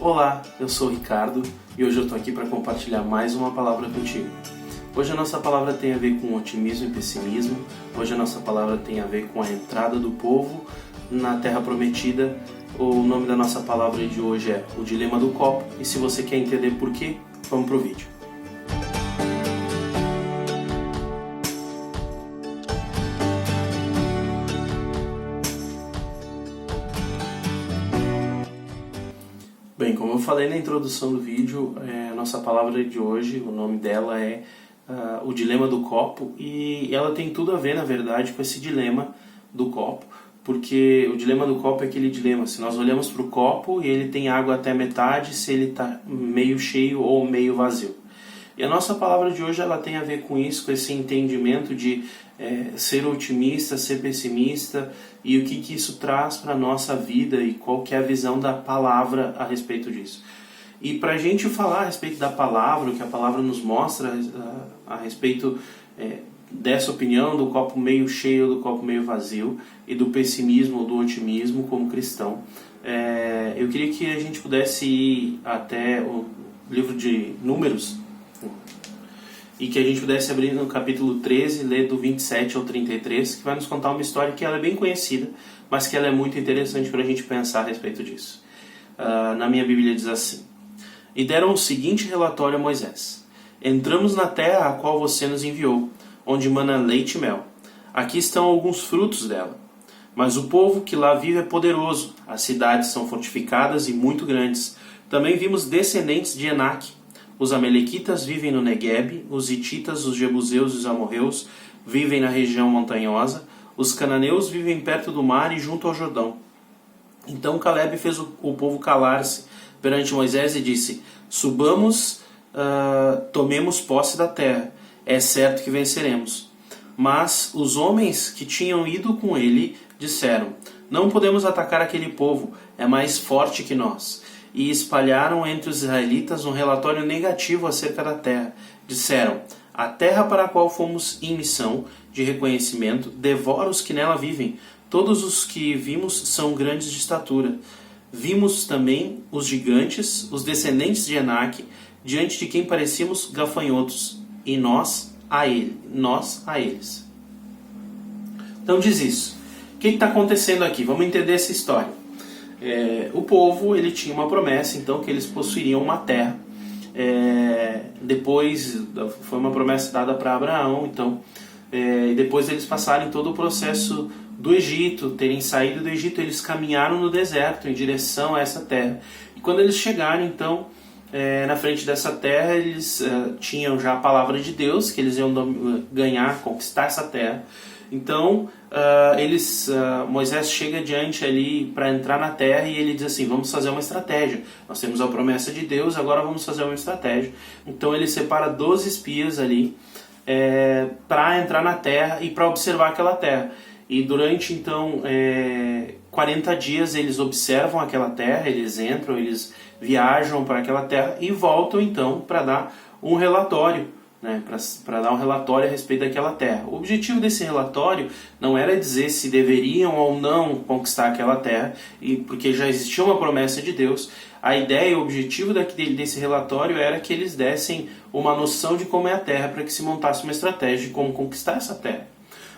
Olá, eu sou o Ricardo e hoje eu estou aqui para compartilhar mais uma palavra contigo. Hoje a nossa palavra tem a ver com otimismo e pessimismo. Hoje a nossa palavra tem a ver com a entrada do povo na Terra Prometida. O nome da nossa palavra de hoje é o dilema do copo. E se você quer entender por quê, vamos pro vídeo. Bem, como eu falei na introdução do vídeo, a nossa palavra de hoje, o nome dela é o dilema do copo, e ela tem tudo a ver, na verdade, com esse dilema do copo, porque o dilema do copo é aquele dilema, se nós olhamos para o copo e ele tem água até metade, se ele está meio cheio ou meio vazio. E a nossa palavra de hoje ela tem a ver com isso, com esse entendimento de ser otimista, ser pessimista, e o que isso traz para a nossa vida e qual que é a visão da palavra a respeito disso. E para a gente falar a respeito da palavra, o que a palavra nos mostra a respeito dessa opinião do copo meio cheio, do copo meio vazio, e do pessimismo ou do otimismo como cristão, eu queria que a gente pudesse ir até o livro de Números, e que a gente pudesse abrir no capítulo 13, ler do 27 ao 33, que vai nos contar uma história que ela é bem conhecida, mas que ela é muito interessante para a gente pensar a respeito disso. Na minha Bíblia diz assim: E deram o seguinte relatório a Moisés: Entramos na terra a qual você nos enviou, onde mana leite e mel. Aqui estão alguns frutos dela. Mas o povo que lá vive é poderoso, as cidades são fortificadas e muito grandes. Também vimos descendentes de Enaque. Os amalequitas vivem no Neguebe, os hititas, os jebuseus e os amorreus vivem na região montanhosa, os cananeus vivem perto do mar e junto ao Jordão. Então Calebe fez o povo calar-se perante Moisés e disse: Subamos, tomemos posse da terra, é certo que venceremos. Mas os homens que tinham ido com ele disseram: Não podemos atacar aquele povo, é mais forte que nós. E espalharam entre os israelitas um relatório negativo acerca da terra. Disseram: A terra para a qual fomos em missão de reconhecimento devora os que nela vivem. Todos os que vimos são grandes de estatura. Vimos também os gigantes, os descendentes de Enaque, diante de quem parecíamos gafanhotos, e nós a eles. Então diz isso. O que está acontecendo aqui? Vamos entender essa história. O povo ele tinha uma promessa, então, que eles possuiriam uma terra. Depois foi uma promessa dada para Abraão, então, e depois eles passarem todo o processo do Egito, terem saído do Egito, eles caminharam no deserto em direção a essa terra. E quando eles chegaram, então, na frente dessa terra, eles tinham já a palavra de Deus, que eles iam ganhar, conquistar essa terra. Então, Moisés chega diante ali para entrar na terra e ele diz assim: vamos fazer uma estratégia. Nós temos a promessa de Deus, agora vamos fazer uma estratégia. Então ele separa 12 espias ali para entrar na terra e para observar aquela terra. E durante então 40 dias eles observam aquela terra, eles entram, eles viajam para aquela terra e voltam então para dar um relatório. Para dar um relatório a respeito daquela terra. O objetivo desse relatório não era dizer se deveriam ou não conquistar aquela terra, porque já existia uma promessa de Deus. A ideia e o objetivo desse relatório era que eles dessem uma noção de como é a terra, para que se montasse uma estratégia de como conquistar essa terra.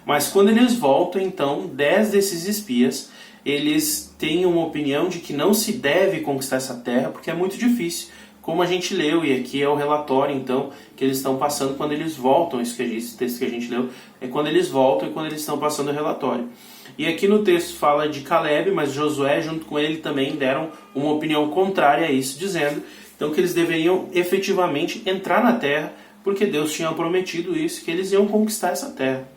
Mas quando eles voltam, então, 10 desses espias, eles têm uma opinião de que não se deve conquistar essa terra, porque é muito difícil. Como a gente leu, e aqui é o relatório então que eles estão passando quando eles voltam, esse texto que a gente leu é quando eles voltam e quando eles estão passando o relatório. E aqui no texto fala de Calebe, mas Josué junto com ele também deram uma opinião contrária a isso, dizendo então que eles deveriam efetivamente entrar na terra, porque Deus tinha prometido isso, que eles iam conquistar essa terra.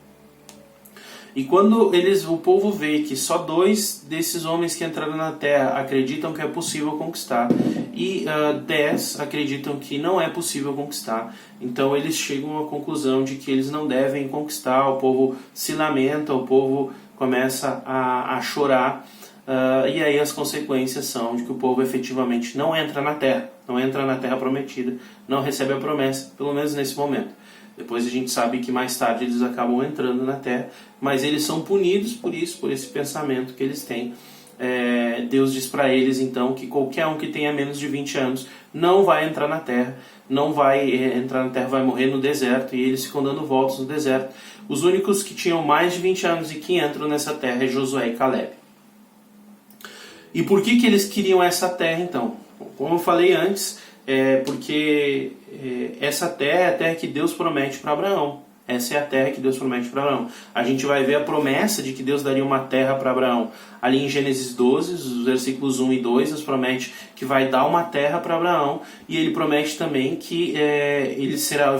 E quando o povo vê que só 2 desses homens que entraram na terra acreditam que é possível conquistar e 10 acreditam que não é possível conquistar, então eles chegam à conclusão de que eles não devem conquistar. O povo se lamenta, o povo começa a chorar, e aí as consequências são de que o povo efetivamente não entra na terra prometida, não recebe a promessa, pelo menos nesse momento. Depois a gente sabe que mais tarde eles acabam entrando na terra, mas eles são punidos por isso, por esse pensamento que eles têm Deus diz para eles então que qualquer um que tenha menos de 20 anos não vai entrar na terra, não vai entrar na terra, vai morrer no deserto, e eles ficam dando voltas no deserto. Os únicos que tinham mais de 20 anos e que entram nessa terra é Josué e Caleb. E por que eles queriam essa terra então? Como eu falei antes, porque essa terra é a terra que Deus promete para Abraão. Essa é a terra que Deus promete para Abraão. A gente vai ver a promessa de que Deus daria uma terra para Abraão. Ali em Gênesis 12, os versículos 1 e 2, Deus promete que vai dar uma terra para Abraão. E ele promete também que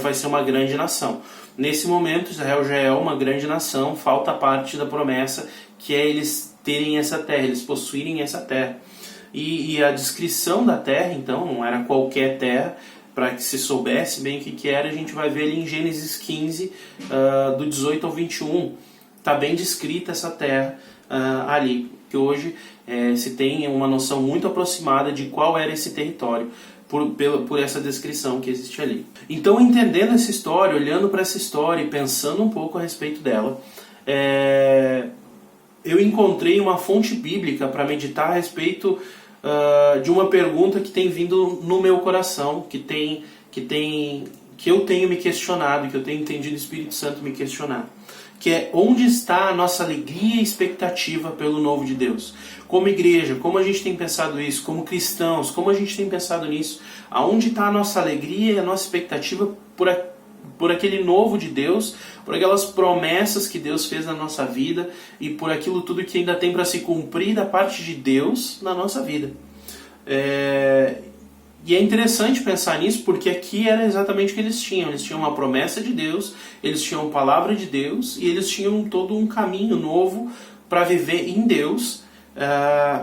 vai ser uma grande nação. Nesse momento, Israel já é uma grande nação. Falta parte da promessa, que é eles terem essa terra, eles possuírem essa terra. E a descrição da terra, então, não era qualquer terra. Para que se soubesse bem o que era, a gente vai ver ali em Gênesis 15, do 18 ao 21. Está bem descrita essa terra ali, que hoje se tem uma noção muito aproximada de qual era esse território, por essa descrição que existe ali. Então, entendendo essa história, olhando para essa história e pensando um pouco a respeito dela, eu encontrei uma fonte bíblica para meditar a respeito de uma pergunta que tem vindo no meu coração, que eu tenho me questionado, que eu tenho entendido o Espírito Santo me questionar, que é: onde está a nossa alegria e expectativa pelo novo de Deus? Como igreja, como a gente tem pensado isso? Como cristãos, como a gente tem pensado nisso? Aonde está a nossa alegria e a nossa expectativa por aquele novo de Deus, por aquelas promessas que Deus fez na nossa vida e por aquilo tudo que ainda tem para se cumprir da parte de Deus na nossa vida. E é interessante pensar nisso, porque aqui era exatamente o que eles tinham. Eles tinham uma promessa de Deus, eles tinham a palavra de Deus e eles tinham todo um caminho novo para viver em Deus,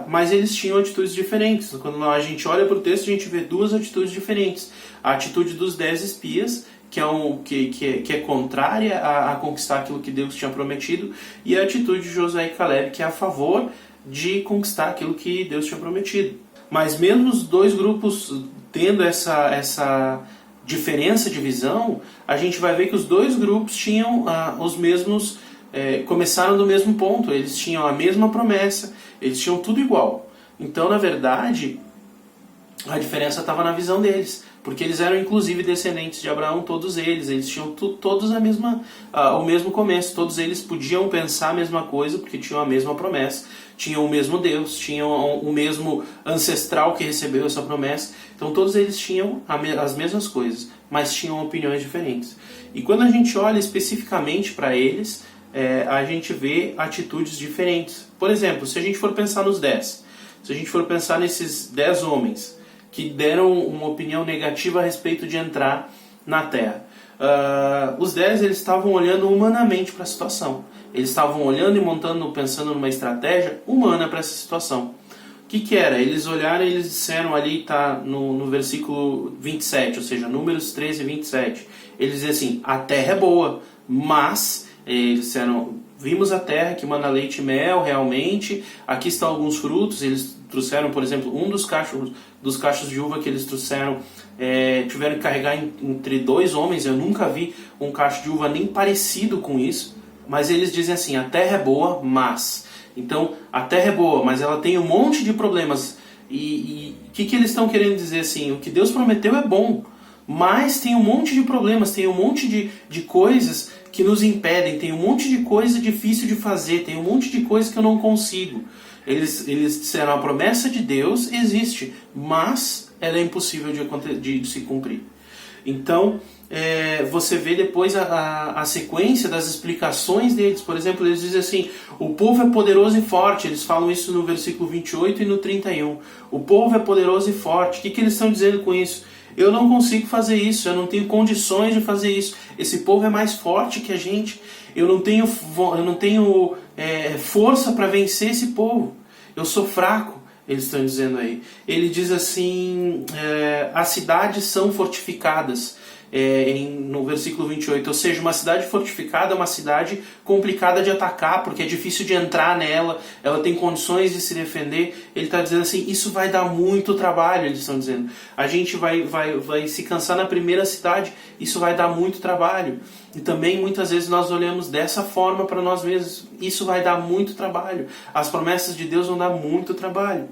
mas eles tinham atitudes diferentes. Quando a gente olha para o texto, a gente vê duas atitudes diferentes. A atitude dos 10 espias, que é contrária a conquistar aquilo que Deus tinha prometido, e a atitude de Josué e Caleb, que é a favor de conquistar aquilo que Deus tinha prometido. Mas mesmo os dois grupos tendo essa diferença de visão, a gente vai ver que os dois grupos tinham os mesmos, começaram do mesmo ponto, eles tinham a mesma promessa, eles tinham tudo igual. Então, na verdade, a diferença estava na visão deles, porque eles eram inclusive descendentes de Abraão, todos eles tinham todos o mesmo começo, todos eles podiam pensar a mesma coisa, porque tinham a mesma promessa, tinham o mesmo Deus, tinham o mesmo ancestral que recebeu essa promessa, então todos eles tinham as mesmas coisas, mas tinham opiniões diferentes. E quando a gente olha especificamente para eles, a gente vê atitudes diferentes. Por exemplo, se a gente for pensar nos 10, se a gente for pensar nesses 10 homens que deram uma opinião negativa a respeito de entrar na terra. Os 10 eles estavam olhando humanamente para a situação. Eles estavam olhando e pensando numa estratégia humana para essa situação. O que era? Eles olharam e eles disseram ali, está no versículo 27, ou seja, Números 13, 27. Eles dizem assim: a terra é boa, mas eles disseram: vimos a terra que mana leite e mel realmente, aqui estão alguns frutos. Eles trouxeram, por exemplo, um dos cachos de uva que eles trouxeram, tiveram que carregar entre 2 homens. Eu nunca vi um cacho de uva nem parecido com isso, mas eles dizem assim: a terra é boa, mas... Então, a terra é boa, mas ela tem um monte de problemas. E o que eles estão querendo dizer assim? O que Deus prometeu é bom, mas tem um monte de problemas, tem um monte de coisas que nos impedem, tem um monte de coisa difícil de fazer, tem um monte de coisa que eu não consigo. Eles disseram: a promessa de Deus existe, mas ela é impossível de se cumprir. Então, você vê depois a sequência das explicações deles. Por exemplo, eles dizem assim: o povo é poderoso e forte. Eles falam isso no versículo 28 e no 31. O povo é poderoso e forte. O que eles estão dizendo com isso? Eu não consigo fazer isso, eu não tenho condições de fazer isso. Esse povo é mais forte que a gente. Eu não tenho força para vencer esse povo. Eu sou fraco, eles estão dizendo aí. Ele diz assim: as cidades são fortificadas. no versículo 28. Ou seja, uma cidade fortificada é uma cidade complicada de atacar, porque é difícil de entrar nela, ela tem condições de se defender. Ele está dizendo assim, isso vai dar muito trabalho, eles estão dizendo. A gente vai se cansar na primeira cidade, isso vai dar muito trabalho. E também muitas vezes nós olhamos dessa forma para nós mesmos, isso vai dar muito trabalho. As promessas de Deus vão dar muito trabalho.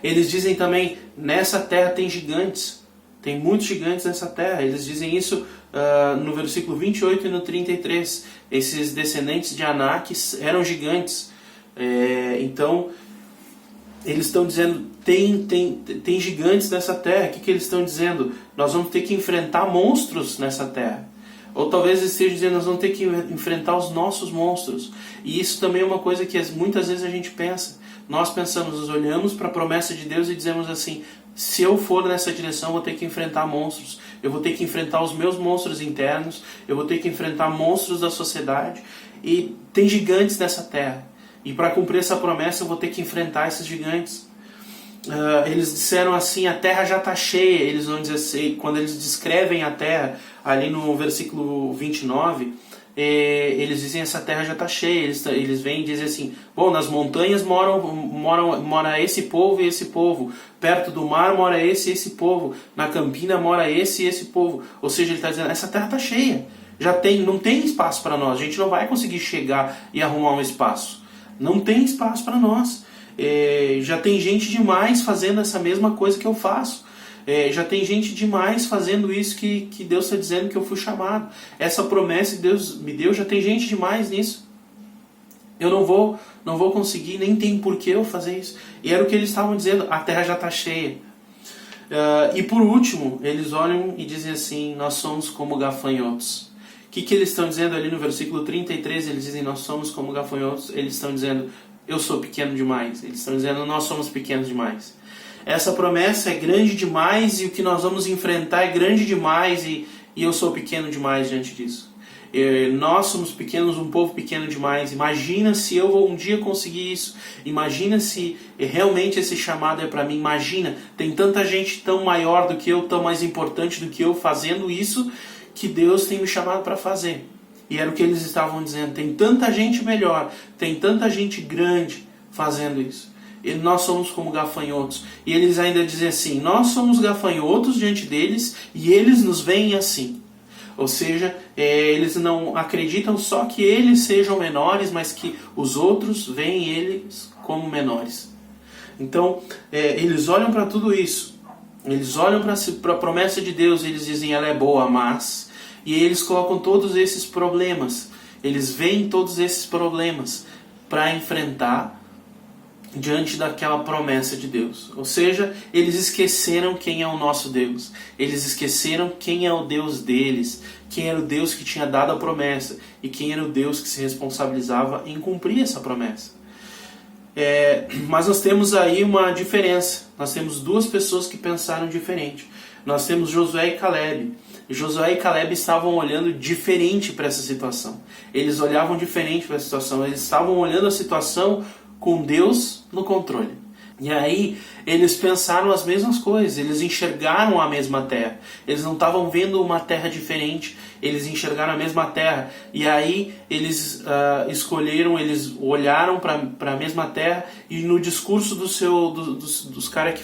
Eles dizem também, nessa terra tem gigantes. Tem muitos gigantes nessa terra. Eles dizem isso no versículo 28 e no 33. Esses descendentes de Anak eram gigantes. Então, eles estão dizendo, tem gigantes nessa terra. O que eles estão dizendo? Nós vamos ter que enfrentar monstros nessa terra. Ou talvez eles estejam dizendo, nós vamos ter que enfrentar os nossos monstros. E isso também é uma coisa que muitas vezes a gente pensa. Nós pensamos, nós olhamos para a promessa de Deus e dizemos assim, se eu for nessa direção, eu vou ter que enfrentar monstros. Eu vou ter que enfrentar os meus monstros internos. Eu vou ter que enfrentar monstros da sociedade. E tem gigantes nessa terra. E para cumprir essa promessa, eu vou ter que enfrentar esses gigantes. Eles disseram assim, a terra já está cheia. Eles vão dizer assim, quando eles descrevem a terra, ali no versículo 29, eles dizem, essa terra já está cheia. Eles vêm e dizem assim, bom, nas montanhas mora esse povo e esse povo. Perto do mar mora esse e esse povo. Na campina mora esse e esse povo. Ou seja, ele está dizendo, essa terra está cheia. Não tem espaço para nós. A gente não vai conseguir chegar e arrumar um espaço. Não tem espaço para nós. Já tem gente demais fazendo essa mesma coisa que eu faço. Já tem gente demais fazendo isso que Deus está dizendo que eu fui chamado. Essa promessa que Deus me deu, já tem gente demais nisso. Eu não vou conseguir, nem tem porquê eu fazer isso. E era o que eles estavam dizendo, a terra já está cheia. E por último, eles olham e dizem assim, nós somos como gafanhotos. O que eles estão dizendo ali no versículo 33? Eles dizem, nós somos como gafanhotos. Eles estão dizendo, eu sou pequeno demais. Eles estão dizendo, nós somos pequenos demais. Essa promessa é grande demais e o que nós vamos enfrentar é grande demais e eu sou pequeno demais diante disso. Nós somos pequenos, um povo pequeno demais. Imagina se eu vou um dia conseguir isso. Imagina se realmente esse chamado é para mim. Imagina, tem tanta gente tão maior do que eu, tão mais importante do que eu fazendo isso que Deus tem me chamado para fazer. E era o que eles estavam dizendo. Tem tanta gente melhor, tem tanta gente grande fazendo isso. E nós somos como gafanhotos. E eles ainda dizem assim, nós somos gafanhotos diante deles e eles nos veem assim. Ou seja, eles não acreditam só que eles sejam menores, mas que os outros veem eles como menores. Então, eles olham para tudo isso. Eles olham para a promessa de Deus e eles dizem, ela é boa, mas... E eles colocam todos esses problemas. Eles veem todos esses problemas para enfrentar diante daquela promessa de Deus. Ou seja, eles esqueceram quem é o nosso Deus. Eles esqueceram quem é o Deus deles. Quem era o Deus que tinha dado a promessa. E quem era o Deus que se responsabilizava em cumprir essa promessa. Mas nós temos aí uma diferença. Nós temos duas pessoas que pensaram diferente. Nós temos Josué e Caleb. Josué e Caleb estavam olhando diferente para essa situação. Eles olhavam diferente para a situação. Eles estavam olhando a situação com Deus no controle. E aí eles pensaram as mesmas coisas. Eles enxergaram a mesma terra. Eles não estavam vendo uma terra diferente. Eles enxergaram a mesma terra. E aí eles eles olharam para a mesma terra. E no discurso dos caras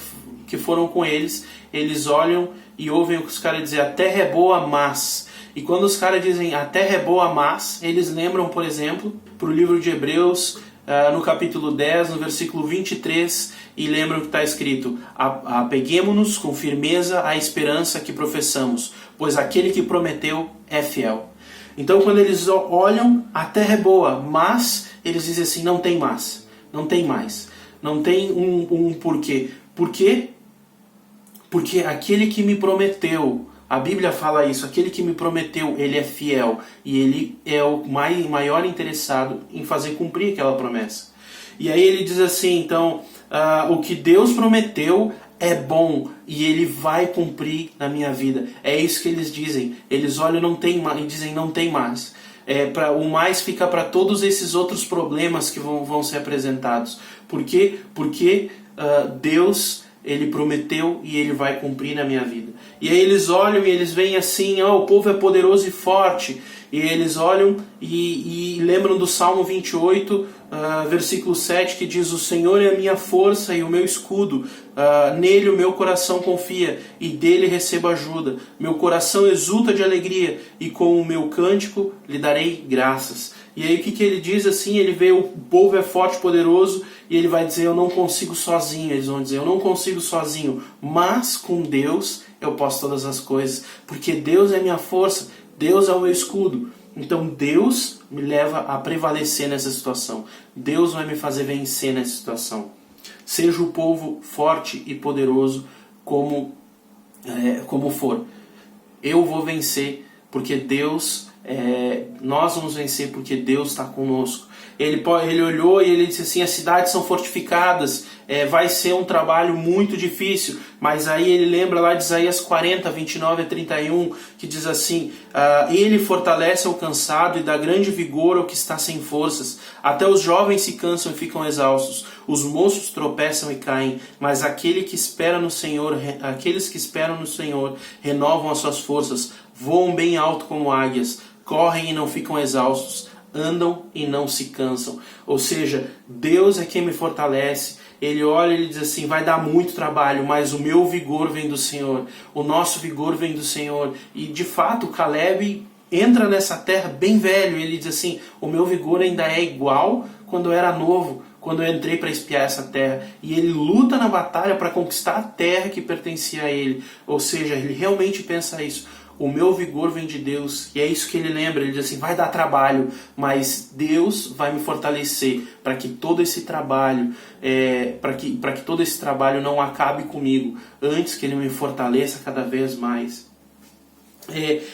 que foram com eles, eles olham e ouvem os caras dizer, a terra é boa, mas... E quando os caras dizem, a terra é boa, mas... Eles lembram, por exemplo, para o livro de Hebreus, no capítulo 10, no versículo 23, e lembram que está escrito, apeguemo-nos com firmeza à esperança que professamos, pois aquele que prometeu é fiel. Então, quando eles olham, a terra é boa, mas eles dizem assim, não tem mais, não tem mais, não tem um porquê. Por quê? Porque aquele que me prometeu, a Bíblia fala isso, aquele que me prometeu, ele é fiel. E ele é o maior interessado em fazer cumprir aquela promessa. E aí ele diz assim, então, o que Deus prometeu é bom e ele vai cumprir na minha vida. É isso que eles dizem. Eles olham não tem mais, e dizem não tem mais. O mais fica para todos esses outros problemas que vão ser apresentados. Por quê? Porque Deus Ele prometeu e Ele vai cumprir na minha vida. E aí eles olham e eles veem assim, o povo é poderoso e forte. E eles olham e lembram do Salmo 28, versículo 7, que diz: o Senhor é a minha força e o meu escudo, nele o meu coração confia e dele recebo ajuda. Meu coração exulta de alegria e com o meu cântico lhe darei graças. E aí o que ele diz assim? Ele vê o povo é forte, poderoso, e ele vai dizer: eu não consigo sozinho. Eles vão dizer: eu não consigo sozinho, mas com Deus eu posso todas as coisas, porque Deus é minha força, Deus é o meu escudo. Então Deus me leva a prevalecer nessa situação. Deus vai me fazer vencer nessa situação. Seja o povo forte e poderoso como for. Eu vou vencer porque Deus... nós vamos vencer porque Deus está conosco. Ele olhou e ele disse assim: as cidades são fortificadas, vai ser um trabalho muito difícil. Mas aí ele lembra lá de Isaías 40, 29 a 31, que diz assim: ele fortalece ao cansado e dá grande vigor ao que está sem forças. Até os jovens se cansam e ficam exaustos, os moços tropeçam e caem, mas aqueles que esperam no Senhor renovam as suas forças, voam bem alto como águias, correm e não ficam exaustos, andam e não se cansam. Ou seja, Deus é quem me fortalece. Ele olha e ele diz assim: vai dar muito trabalho, mas o meu vigor vem do Senhor, o nosso vigor vem do Senhor. E de fato Caleb entra nessa terra bem velho, ele diz assim: o meu vigor ainda é igual quando eu era novo, quando eu entrei para espiar essa terra. E ele luta na batalha para conquistar a terra que pertencia a ele. Ou seja, ele realmente pensa isso: o meu vigor vem de Deus. E é isso que ele lembra. Ele diz assim: vai dar trabalho, mas Deus vai me fortalecer para que todo esse trabalho, para que todo esse trabalho não acabe comigo, antes que ele me fortaleça cada vez mais.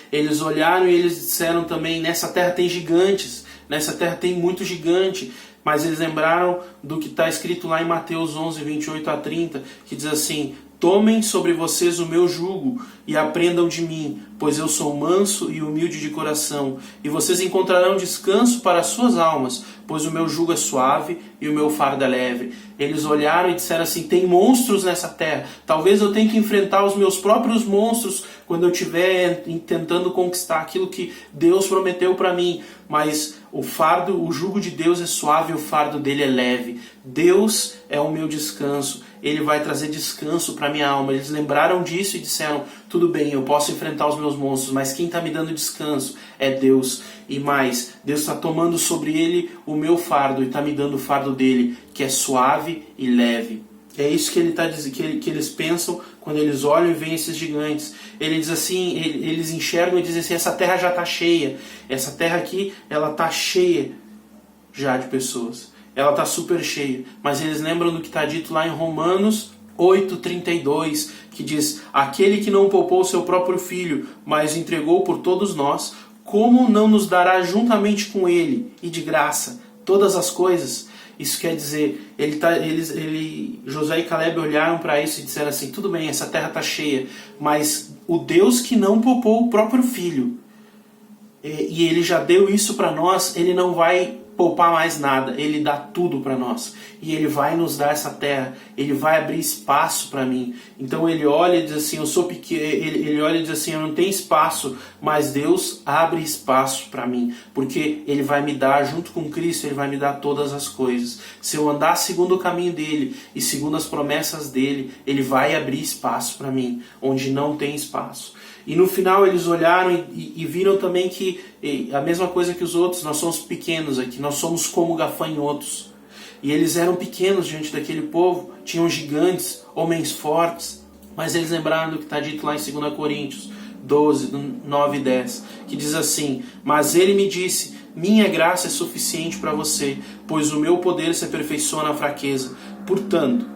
Eles olharam e eles disseram também: nessa terra tem gigantes, nessa terra tem muito gigante. Mas eles lembraram do que está escrito lá em Mateus 11, 28 a 30, que diz assim: tomem sobre vocês o meu jugo e aprendam de mim, pois eu sou manso e humilde de coração, e vocês encontrarão descanso para as suas almas, pois o meu jugo é suave e o meu fardo é leve. Eles olharam e disseram assim: tem monstros nessa terra, talvez eu tenha que enfrentar os meus próprios monstros quando eu estiver tentando conquistar aquilo que Deus prometeu para mim, mas o jugo de Deus é suave e o fardo dele é leve. Deus é o meu descanso, Ele vai trazer descanso para minha alma. Eles lembraram disso e disseram: tudo bem, eu posso enfrentar os meus monstros, mas quem está me dando descanso é Deus. E mais, Deus está tomando sobre Ele o meu fardo e está me dando o fardo dele, que é suave e leve. É isso que ele está dizendo, que eles pensam quando eles olham e veem esses gigantes. Ele diz assim, eles enxergam e dizem assim: essa terra já está cheia. Essa terra aqui, ela está cheia já de pessoas. Ela está super cheia. Mas eles lembram do que está dito lá em Romanos 8:32, que diz: aquele que não poupou seu próprio filho, mas o entregou por todos nós, como não nos dará juntamente com ele, e de graça, todas as coisas? Isso quer dizer, Josué e Caleb olharam para isso e disseram assim: tudo bem, essa terra está cheia, mas o Deus que não poupou o próprio filho, e ele já deu isso para nós, ele não vai poupar mais nada, ele dá tudo para nós, e ele vai nos dar essa terra, ele vai abrir espaço para mim. Então ele olha e diz assim: eu sou pequeno, ele olha e diz assim: eu não tenho espaço, mas Deus abre espaço para mim, porque ele vai me dar, junto com Cristo, ele vai me dar todas as coisas. Se eu andar segundo o caminho dele e segundo as promessas dele, ele vai abrir espaço para mim, onde não tem espaço. E no final eles olharam e viram também que a mesma coisa que os outros, nós somos pequenos aqui, nós somos como gafanhotos. E eles eram pequenos diante daquele povo, tinham gigantes, homens fortes, mas eles lembraram do que está dito lá em 2 Coríntios 12, 9 e 10, que diz assim: mas ele me disse: minha graça é suficiente para você, pois o meu poder se aperfeiçoa na fraqueza. Portanto,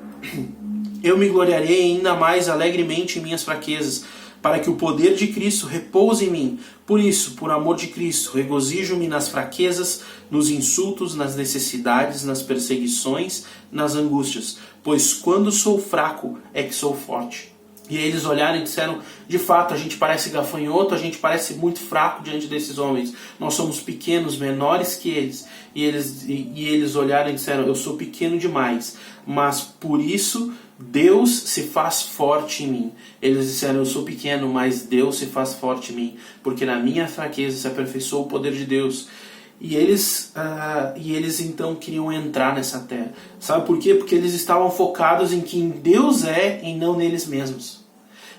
eu me gloriarei ainda mais alegremente em minhas fraquezas, para que o poder de Cristo repouse em mim. Por isso, por amor de Cristo, regozijo-me nas fraquezas, nos insultos, nas necessidades, nas perseguições, nas angústias, pois quando sou fraco é que sou forte. E aí eles olharam e disseram: de fato, a gente parece gafanhoto, a gente parece muito fraco diante desses homens. Nós somos pequenos, menores que eles. E eles olharam e disseram: eu sou pequeno demais, mas por isso Deus se faz forte em mim. Eles disseram, eu sou pequeno, mas Deus se faz forte em mim, porque na minha fraqueza se aperfeiçoa o poder de Deus. E eles então queriam entrar nessa terra. Sabe por quê? Porque eles estavam focados em quem Deus é e não neles mesmos.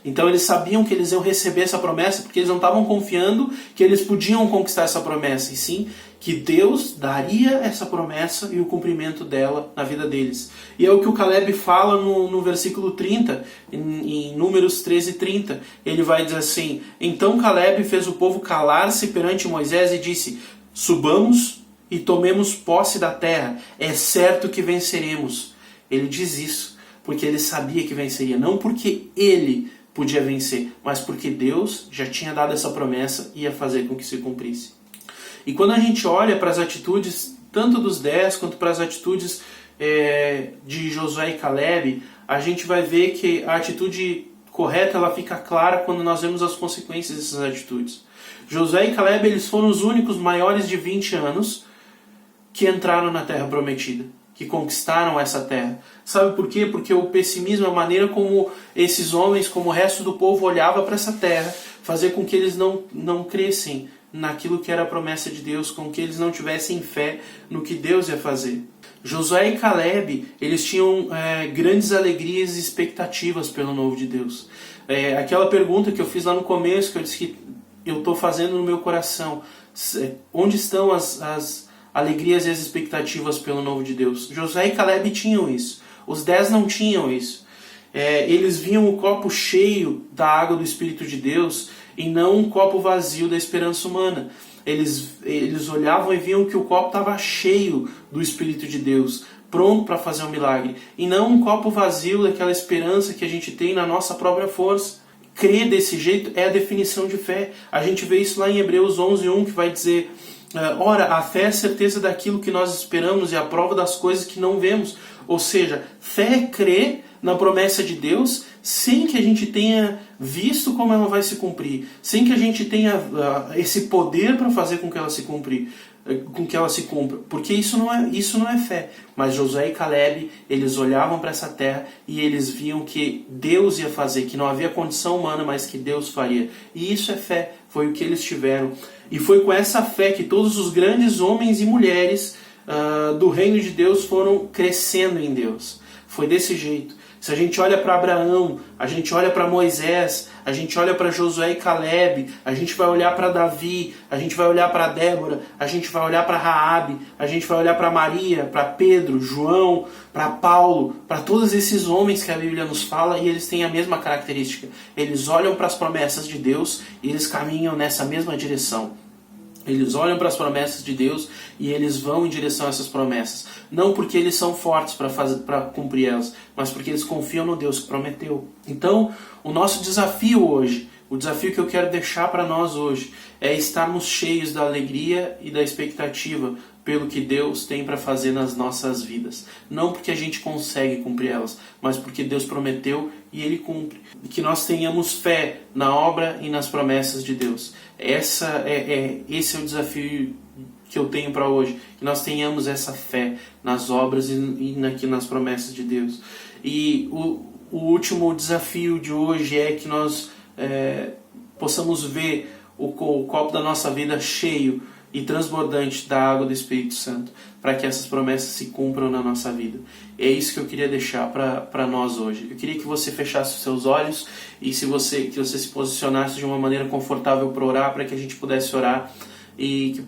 Então eles sabiam que eles iam receber essa promessa, porque eles não estavam confiando que eles podiam conquistar essa promessa, e sim que Deus daria essa promessa e o cumprimento dela na vida deles. E é o que o Caleb fala no versículo 30, em Números 13:30. Ele vai dizer assim, então Caleb fez o povo calar-se perante Moisés e disse, subamos e tomemos posse da terra, é certo que venceremos. Ele diz isso porque ele sabia que venceria, não porque ele podia vencer, mas porque Deus já tinha dado essa promessa e ia fazer com que se cumprisse. E quando a gente olha para as atitudes, tanto dos 10 quanto para as atitudes de Josué e Caleb, a gente vai ver que a atitude correta ela fica clara quando nós vemos as consequências dessas atitudes. Josué e Caleb eles foram os únicos maiores de 20 anos que entraram na terra prometida, que conquistaram essa terra. Sabe por quê? Porque o pessimismo, a maneira como esses homens, como o resto do povo olhava para essa terra, fazia com que eles não crescem naquilo que era a promessa de Deus, com que eles não tivessem fé no que Deus ia fazer. Josué e Caleb, eles tinham grandes alegrias e expectativas pelo novo de Deus. Aquela pergunta que eu fiz lá no começo, que eu disse que eu estou fazendo no meu coração, onde estão as alegrias e as expectativas pelo novo de Deus? Josué e Caleb tinham isso, os 10 não tinham isso. Eles viam o copo cheio da água do Espírito de Deus e não um copo vazio da esperança humana. Eles olhavam e viam que o copo estava cheio do Espírito de Deus, pronto para fazer um milagre, e não um copo vazio daquela esperança que a gente tem na nossa própria força. Crer desse jeito é a definição de fé. A gente vê isso lá em Hebreus 11:1, que vai dizer, ora, a fé é a certeza daquilo que nós esperamos e a prova das coisas que não vemos. Ou seja, fé é crer na promessa de Deus sem que a gente tenha visto como ela vai se cumprir, sem que a gente tenha esse poder para fazer com que ela se cumpra, porque isso não é fé. Mas Josué e Caleb, eles olhavam para essa terra e eles viam que Deus ia fazer, que não havia condição humana, mas que Deus faria. E isso é fé, foi o que eles tiveram. E foi com essa fé que todos os grandes homens e mulheres do reino de Deus foram crescendo em Deus. Foi desse jeito. Se a gente olha para Abraão, a gente olha para Moisés, a gente olha para Josué e Caleb, a gente vai olhar para Davi, a gente vai olhar para Débora, a gente vai olhar para Raabe, a gente vai olhar para Maria, para Pedro, João, para Paulo, para todos esses homens que a Bíblia nos fala, e eles têm a mesma característica. Eles olham para as promessas de Deus e eles caminham nessa mesma direção. Eles olham para as promessas de Deus e eles vão em direção a essas promessas. Não porque eles são fortes para cumprir elas, mas porque eles confiam no Deus que prometeu. Então, o nosso desafio hoje, o desafio que eu quero deixar para nós hoje, é estarmos cheios da alegria e da expectativa pelo que Deus tem para fazer nas nossas vidas. Não porque a gente consegue cumprir elas, mas porque Deus prometeu e Ele cumpre. Que nós tenhamos fé na obra e nas promessas de Deus. Esse é o desafio que eu tenho para hoje. Que nós tenhamos essa fé nas obras e nas promessas de Deus. E o último desafio de hoje é que nós possamos ver o copo da nossa vida cheio e transbordante da água do Espírito Santo, para que essas promessas se cumpram na nossa vida. É isso que eu queria deixar para nós hoje. Eu queria que você fechasse os seus olhos e que você se posicionasse de uma maneira confortável para orar, para que a gente pudesse orar e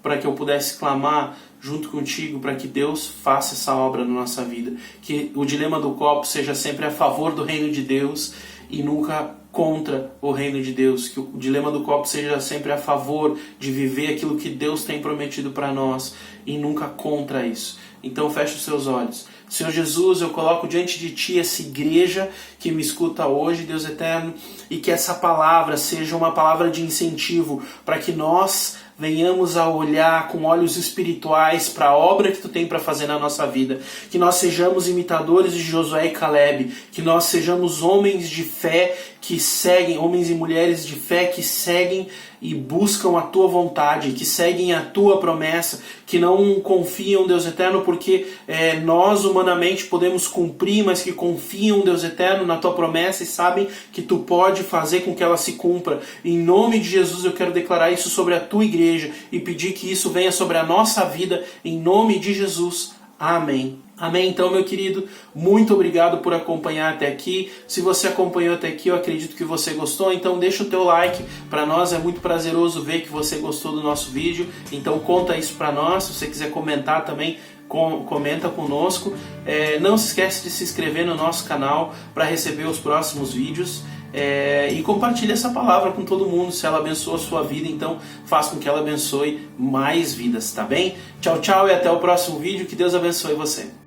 para que eu pudesse clamar junto contigo para que Deus faça essa obra na nossa vida. Que o dilema do copo seja sempre a favor do reino de Deus e nunca contra o reino de Deus, que o dilema do copo seja sempre a favor de viver aquilo que Deus tem prometido para nós e nunca contra isso. Então feche os seus olhos. Senhor Jesus, eu coloco diante de Ti essa igreja que me escuta hoje, Deus eterno, e que essa palavra seja uma palavra de incentivo para que nós venhamos a olhar com olhos espirituais para a obra que Tu tem para fazer na nossa vida. Que nós sejamos imitadores de Josué e Caleb, que nós sejamos homens de fé que seguem, homens e mulheres de fé que seguem e buscam a Tua vontade, que seguem a Tua promessa, que não confiam, Deus eterno, porque nós humanamente podemos cumprir, mas que confiam, Deus eterno, na Tua promessa e sabem que Tu pode fazer com que ela se cumpra. Em nome de Jesus eu quero declarar isso sobre a Tua igreja e pedir que isso venha sobre a nossa vida, em nome de Jesus. Amém. Amém. Então, meu querido, muito obrigado por acompanhar até aqui. Se você acompanhou até aqui, eu acredito que você gostou. Então, deixa o teu like. Para nós é muito prazeroso ver que você gostou do nosso vídeo. Então, conta isso para nós. Se você quiser comentar também, comenta conosco. Não se esquece de se inscrever no nosso canal para receber os próximos vídeos. E compartilhe essa palavra com todo mundo. Se ela abençoa a sua vida, então faça com que ela abençoe mais vidas, tá bem? Tchau, tchau e até o próximo vídeo. Que Deus abençoe você.